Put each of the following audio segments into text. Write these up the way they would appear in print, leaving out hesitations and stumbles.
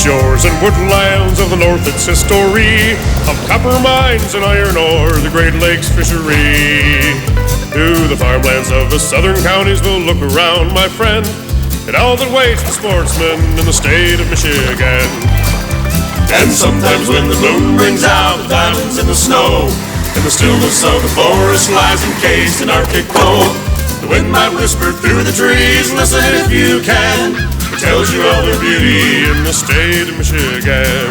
shores and woodlands of the north, its history of copper mines and iron ore, the Great Lakes fishery. To the farmlands of the southern counties we'll look around, my friend, and all that waits the sportsman in the state of Michigan. And sometimes when the moon brings out the diamonds in the snow, and the stillness of the forest lies encased in Arctic cold, the wind might whisper through the trees, listen if you can, it tells you all their beauty in the state of Michigan.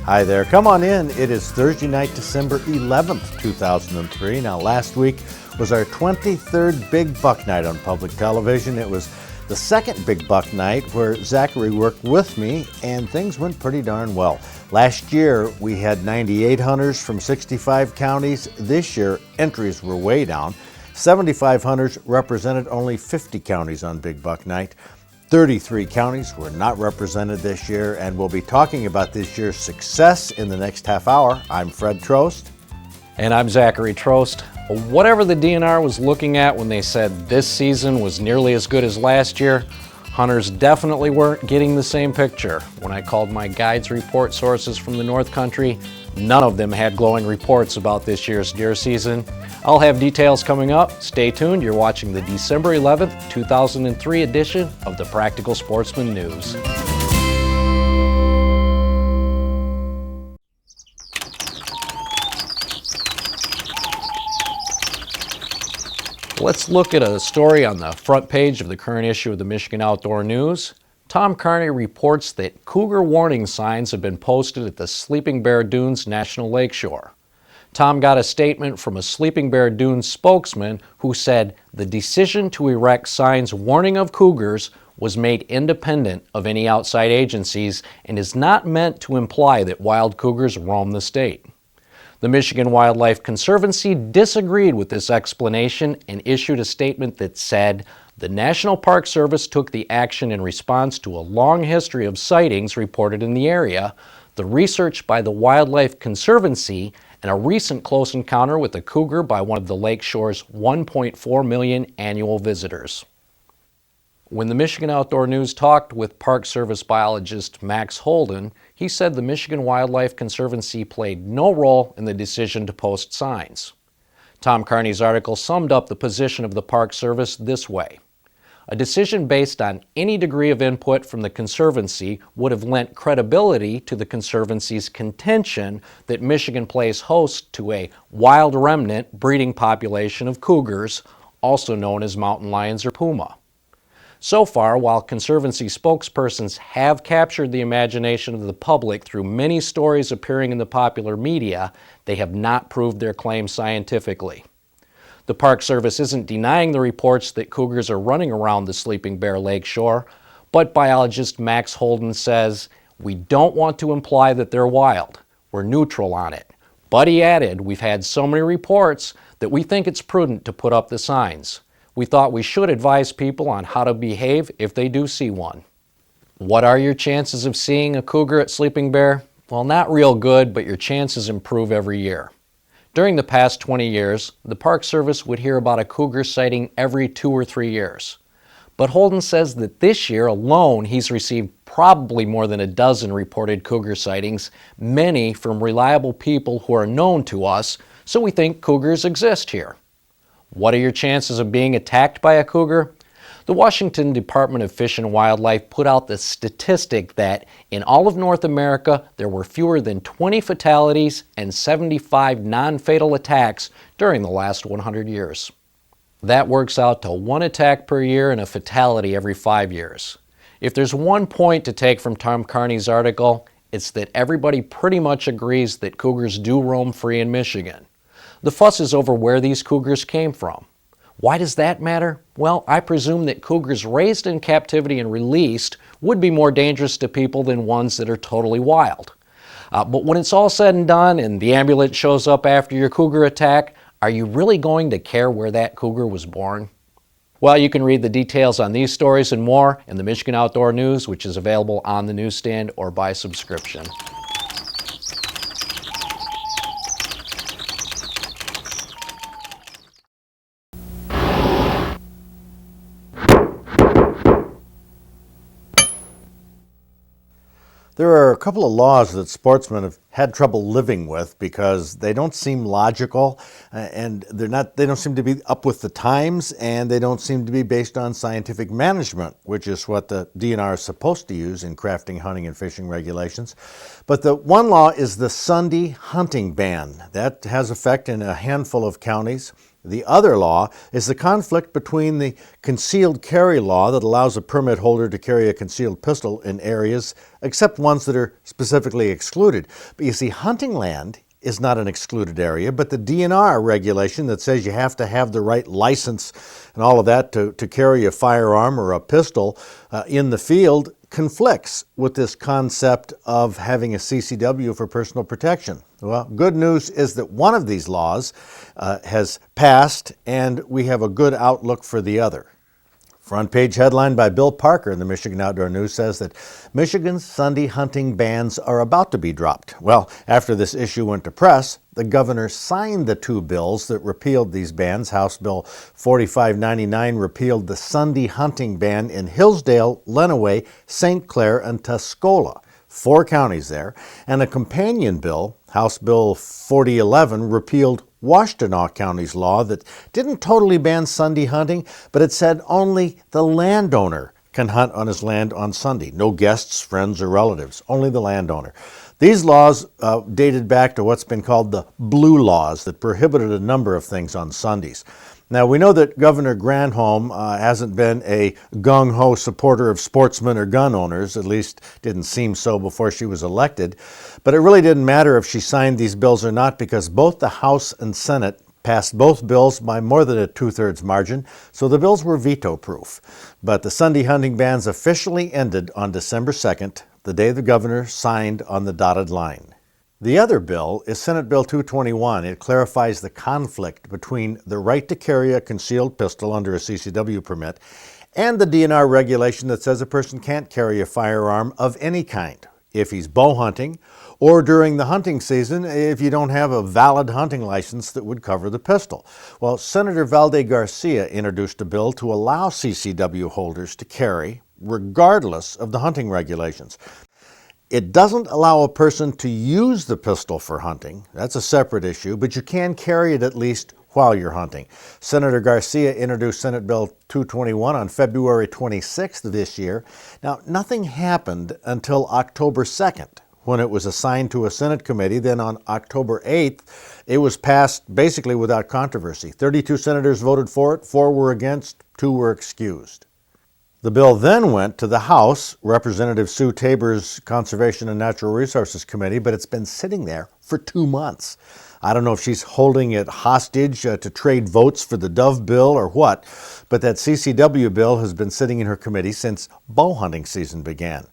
Hi there, come on in. It is Thursday night, December 11th, 2003. Now last week was our 23rd Big Buck Night on public television. It was the second Big Buck Night where Zachary worked with me, and things went pretty darn well. Last year we had 98 hunters from 65 counties. This year entries were way down. 75 hunters represented only 50 counties on Big Buck Night. 33 counties were not represented this year, and we'll be talking about this year's success in the next half hour. I'm Fred Trost. And I'm Zachary Trost. Whatever the DNR was looking at when they said this season was nearly as good as last year, hunters definitely weren't getting the same picture. When I called my guides report sources from the North Country, none of them had glowing reports about this year's deer season. I'll have details coming up. Stay tuned. You're watching the December 11th, 2003 edition of the Practical Sportsman News. Let's look at a story on the front page of the current issue of the Michigan Outdoor News. Tom Kearney reports that cougar warning signs have been posted at the Sleeping Bear Dunes National Lakeshore. Tom got a statement from a Sleeping Bear Dunes spokesman who said the decision to erect signs warning of cougars was made independent of any outside agencies and is not meant to imply that wild cougars roam the state. The Michigan Wildlife Conservancy disagreed with this explanation and issued a statement that said the National Park Service took the action in response to a long history of sightings reported in the area, the research by the Wildlife Conservancy, and a recent close encounter with a cougar by one of the lakeshore's 1.4 million annual visitors. When the Michigan Outdoor News talked with Park Service biologist Max Holden, he said the Michigan Wildlife Conservancy played no role in the decision to post signs. Tom Kearney's article summed up the position of the Park Service this way. A decision based on any degree of input from the Conservancy would have lent credibility to the Conservancy's contention that Michigan plays host to a wild remnant breeding population of cougars, also known as mountain lions or puma. So far, while Conservancy spokespersons have captured the imagination of the public through many stories appearing in the popular media, they have not proved their claims scientifically. The Park Service isn't denying the reports that cougars are running around the Sleeping Bear Lakeshore, but biologist Max Holden says, "We don't want to imply that they're wild. We're neutral on it." But he added, "We've had so many reports that we think it's prudent to put up the signs. We thought we should advise people on how to behave if they do see one." What are your chances of seeing a cougar at Sleeping Bear? Well, not real good, but your chances improve every year. During the past 20 years, the Park Service would hear about a cougar sighting every 2 or 3 years. But Holden says that this year alone he's received probably more than a dozen reported cougar sightings, many from reliable people who are known to us, so we think cougars exist here. What are your chances of being attacked by a cougar? The Washington Department of Fish and Wildlife put out the statistic that in all of North America, there were fewer than 20 fatalities and 75 non-fatal attacks during the last 100 years. That works out to 1 attack per year and a fatality every 5 years. If there's one point to take from Tom Kearney's article, it's that everybody pretty much agrees that cougars do roam free in Michigan. The fuss is over where these cougars came from. Why does that matter? Well, I presume that cougars raised in captivity and released would be more dangerous to people than ones that are totally wild. But when it's all said and done and the ambulance shows up after your cougar attack, are you really going to care where that cougar was born? Well, you can read the details on these stories and more in the Michigan Outdoor News, which is available on the newsstand or by subscription. There are a couple of laws that sportsmen have had trouble living with because they don't seem logical, and they don't seem to be up with the times, and they don't seem to be based on scientific management, which is what the DNR is supposed to use in crafting hunting and fishing regulations. But the one law is the Sunday hunting ban. That has effect in a handful of counties. The other law is the conflict between the concealed carry law that allows a permit holder to carry a concealed pistol in areas, except ones that are specifically excluded. But you see, hunting land is not an excluded area, but the DNR regulation that says you have to have the right license and all of that to carry a firearm or a pistol in the field conflicts with this concept of having a CCW for personal protection. Well, good news is that one of these laws has passed, and we have a good outlook for the other. Front page headline by Bill Parker in the Michigan Outdoor News says that Michigan's Sunday hunting bans are about to be dropped. Well, after this issue went to press, the governor signed the two bills that repealed these bans. House Bill 4599 repealed the Sunday hunting ban in Hillsdale, Lenawee, St. Clair, and Tuscola, 4 counties there, and a companion bill, House Bill 4011, repealed Washtenaw County's law that didn't totally ban Sunday hunting, but it said only the landowner can hunt on his land on Sunday. No guests, friends, or relatives, only the landowner. These laws dated back to what's been called the Blue Laws that prohibited a number of things on Sundays. Now, we know that Governor Granholm hasn't been a gung-ho supporter of sportsmen or gun owners, at least didn't seem so before she was elected. But it really didn't matter if she signed these bills or not, because both the House and Senate passed both bills by more than a 2/3 margin, so the bills were veto-proof. But the Sunday hunting bans officially ended on December 2nd, the day the governor signed on the dotted line. The other bill is Senate Bill 221. It clarifies the conflict between the right to carry a concealed pistol under a CCW permit and the DNR regulation that says a person can't carry a firearm of any kind if he's bow hunting or during the hunting season if you don't have a valid hunting license that would cover the pistol. Well, Senator Valde Garcia introduced a bill to allow CCW holders to carry regardless of the hunting regulations. It doesn't allow a person to use the pistol for hunting. That's a separate issue, but you can carry it at least while you're hunting. Senator Garcia introduced Senate Bill 221 on February 26th of this year. Now, nothing happened until October 2nd, when it was assigned to a Senate committee. Then on October 8th, it was passed basically without controversy. 32 senators voted for it, 4 were against, 2 were excused. The bill then went to the House, Representative Sue Tabor's Conservation and Natural Resources Committee, but it's been sitting there for 2 months. I don't know if she's holding it hostage to trade votes for the Dove bill or what, but that CCW bill has been sitting in her committee since bow hunting season began.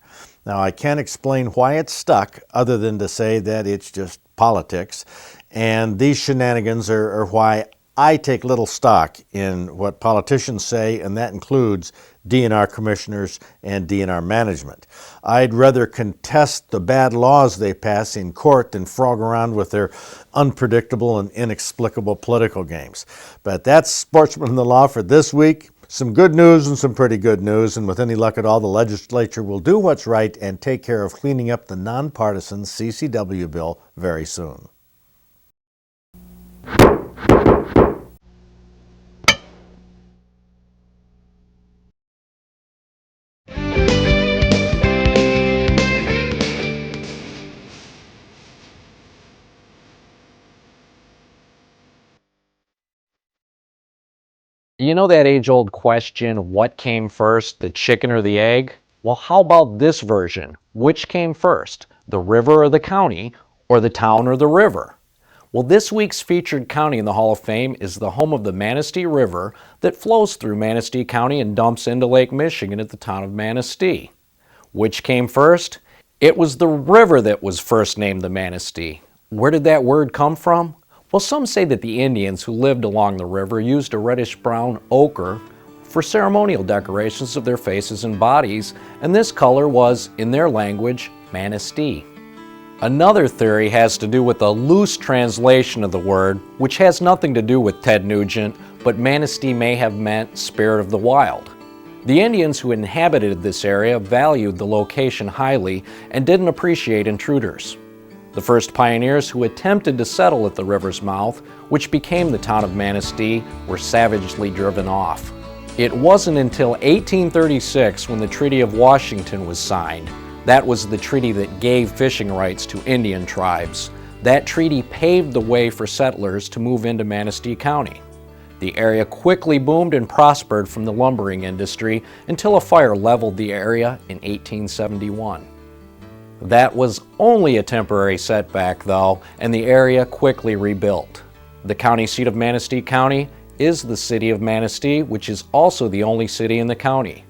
Now, I can't explain why it's stuck other than to say that it's just politics, and these shenanigans are why I take little stock in what politicians say, and that includes DNR commissioners and DNR management. I'd rather contest the bad laws they pass in court than frog around with their unpredictable and inexplicable political games. But that's Sportsman in the Law for this week. Some good news and some pretty good news, and with any luck at all, the legislature will do what's right and take care of cleaning up the nonpartisan CCW bill very soon. You know that age-old question, what came first, the chicken or the egg? Well, how about this version? Which came first, the river or the county, or the town or the river? Well, this week's featured county in the Hall of Fame is the home of the Manistee River that flows through Manistee County and dumps into Lake Michigan at the town of Manistee. Which came first? It was the river that was first named the Manistee. Where did that word come from? Well, some say that the Indians who lived along the river used a reddish-brown ochre for ceremonial decorations of their faces and bodies, and this color was, in their language, Manistee. Another theory has to do with a loose translation of the word, which has nothing to do with Ted Nugent, but Manistee may have meant spirit of the wild. The Indians who inhabited this area valued the location highly and didn't appreciate intruders. The first pioneers who attempted to settle at the river's mouth, which became the town of Manistee, were savagely driven off. It wasn't until 1836 when the Treaty of Washington was signed. That was the treaty that gave fishing rights to Indian tribes. That treaty paved the way for settlers to move into Manistee County. The area quickly boomed and prospered from the lumbering industry until a fire leveled the area in 1871. That was only a temporary setback, though, and the area quickly rebuilt. The county seat of Manistee County is the city of Manistee, which is also the only city in the county.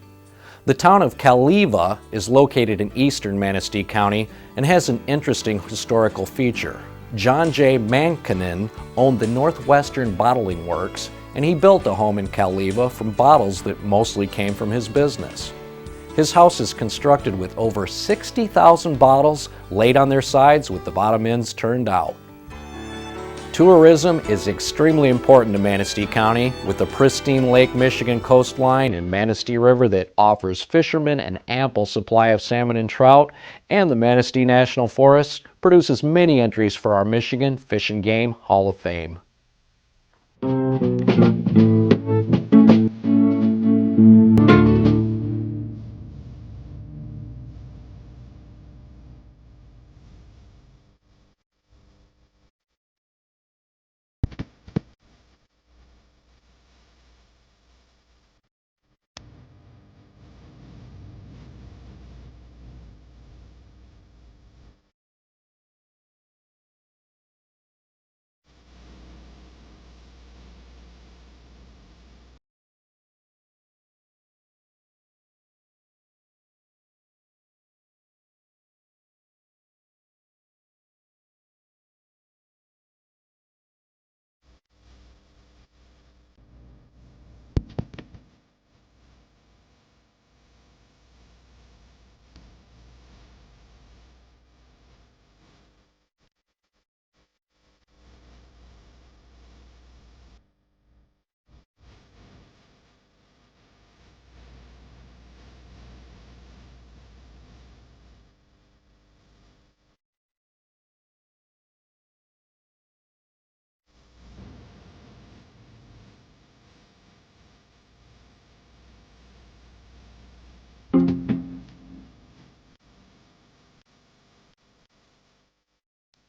The town of Caliva is located in eastern Manistee County and has an interesting historical feature. John J. Mankinen owned the Northwestern Bottling Works, and he built a home in Caliva from bottles that mostly came from his business. His house is constructed with over 60,000 bottles laid on their sides with the bottom ends turned out. Tourism is extremely important to Manistee County, with the pristine Lake Michigan coastline and Manistee River that offers fishermen an ample supply of salmon and trout, and the Manistee National Forest produces many entries for our Michigan Fish and Game Hall of Fame.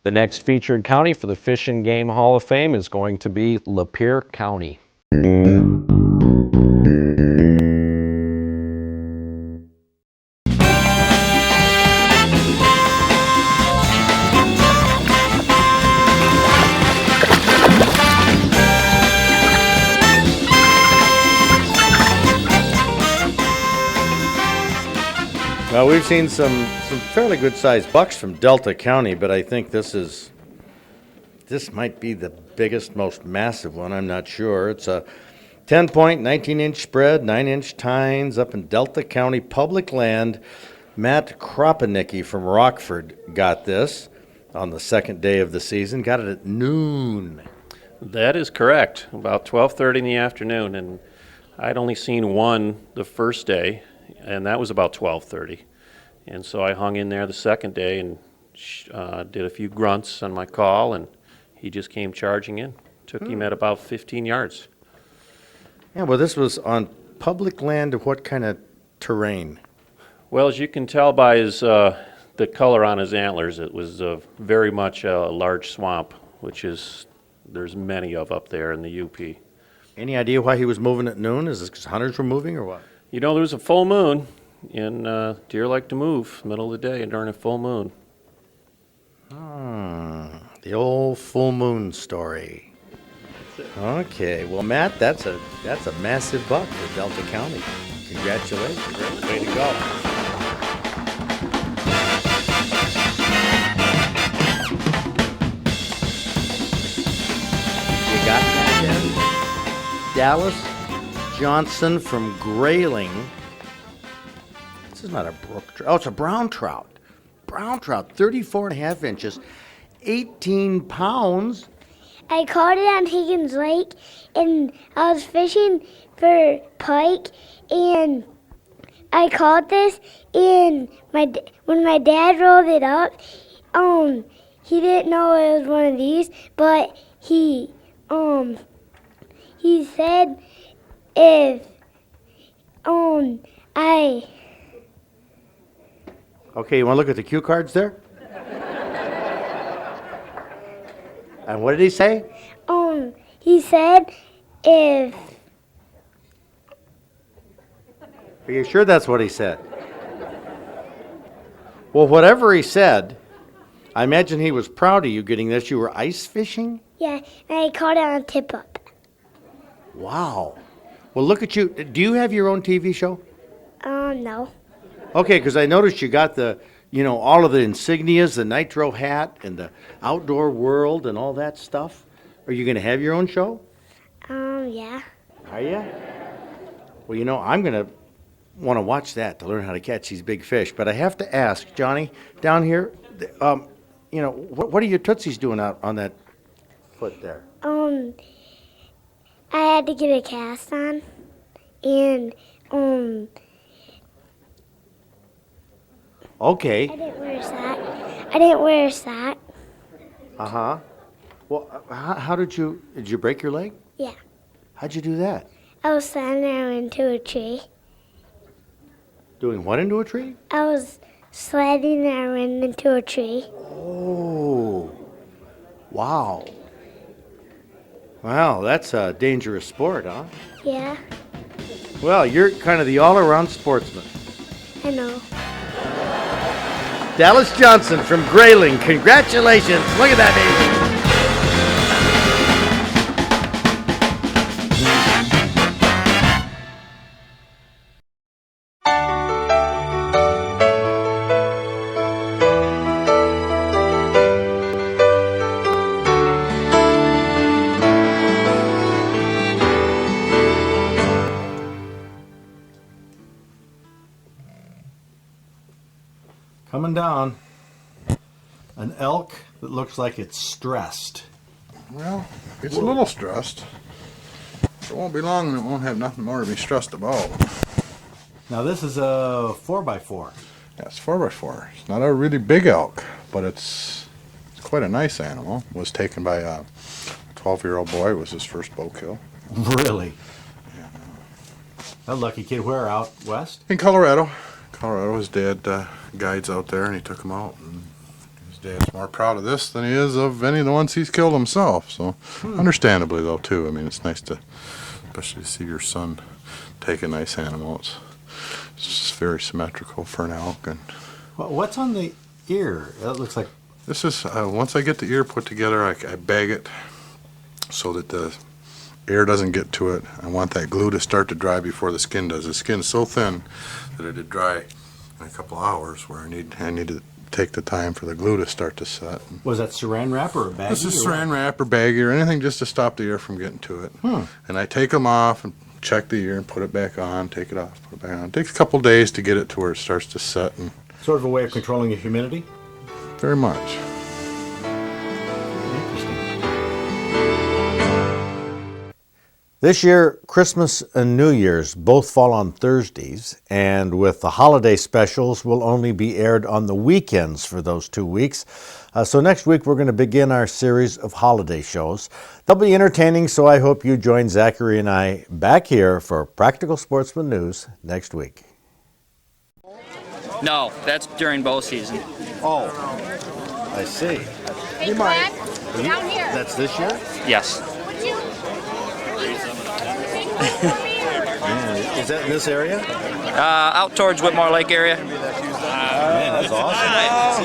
The next featured county for the Fish and Game Hall of Fame is going to be Lapeer County. Well, we've seen some fairly good-sized bucks from Delta County, but I think this might be the biggest, most massive one. I'm not sure. It's a 10-point, 19-inch spread, 9-inch tines up in Delta County public land. Matt Kropanicki from Rockford got this on the second day of the season. Got it at noon. That is correct, about 12:30 in the afternoon, and I'd only seen one the first day, and that was about 12:30. And so I hung in there the second day and did a few grunts on my call, and he just came charging in. Took him at about 15 yards. Yeah, well, this was on public land of what kind of terrain? Well, as you can tell by his the color on his antlers, it was very much a large swamp, which is there's many of up there in the UP. Any idea why he was moving at noon? Is this because hunters were moving or what? You know, there was a full moon, and deer like to move middle of the day during a full moon. The old full moon story. Okay, well, Matt, that's a massive buck for Delta County. Congratulations. Way to go. You got that then? Dallas Johnson from Grayling. This is not a brook trout. Oh, it's a brown trout. Brown trout, 34 and a half inches, 18 pounds. I caught it on Higgins Lake, and I was fishing for pike, and I caught this, and when my dad rolled it up, he didn't know it was one of these, but he said if I Okay, you want to look at the cue cards there? And what did he say? he said if Are you sure that's what he said? Well, whatever he said, I imagine he was proud of you getting this. You were ice fishing? yeah, and I caught it on tip up. Wow. Well, look at you. Do you have your own TV show? No. Okay, because I noticed you got all of the insignias, the nitro hat, and the outdoor world and all that stuff. Are you going to have your own show? Yeah. Are you? Well, I'm going to want to watch that to learn how to catch these big fish. But I have to ask, Johnny, down here, what are your tootsies doing out on that foot there? I had to get a cast on, and Okay. I didn't wear a sock. Uh-huh. Well, how did you break your leg? Yeah. How'd you do that? I was sliding down into a tree. Doing what into a tree? I was sliding down into a tree. Oh, wow. Wow, that's a dangerous sport, huh? Yeah, Well, you're kind of the all-around sportsman. I know. Dallas Johnson from Grayling, congratulations. Look at that, baby. Coming down, an elk that looks like it's stressed. Well, it's a little stressed. It won't be long and it won't have nothing more to be stressed about. Now this is a 4x4. Yeah, it's 4x4. It's not a really big elk, but it's quite a nice animal. It was taken by a 12-year-old boy. It was his first bow kill. Really? Yeah. A lucky kid. Where, out west? In Colorado. His dad guides out there, and he took him out. And his dad's more proud of this than he is of any of the ones he's killed himself. So, understandably, though, too. I mean, it's nice to, especially to see your son take a nice animal. It's just very symmetrical for an elk. And What's on the ear? That looks like... this is, once I get the ear put together, I bag it so that the air doesn't get to it. I want that glue to start to dry before the skin does. The skin's so thin that it'd dry in a couple hours, where I need to take the time for the glue to start to set. Was that saran wrap or a baggie? This is saran wrap or baggie or anything just to stop the air from getting to it. And I take them off and check the ear and put it back on, take it off, put it back on. It takes a couple days to get it to where it starts to set. And Sort of a way of controlling the humidity? very much. This year, Christmas and New Year's both fall on Thursdays, and with the holiday specials will only be aired on the weekends for those 2 weeks. So next week, we're going to begin our series of holiday shows. They'll be entertaining, so I hope you join Zachary and I back here for Practical Sportsman News next week. No, that's during bow season. Oh, I see. Hey, Brad, down here. That's this year? Yes. Would you? Is that in this area? Out towards Whitmore Lake area. Man, that's awesome.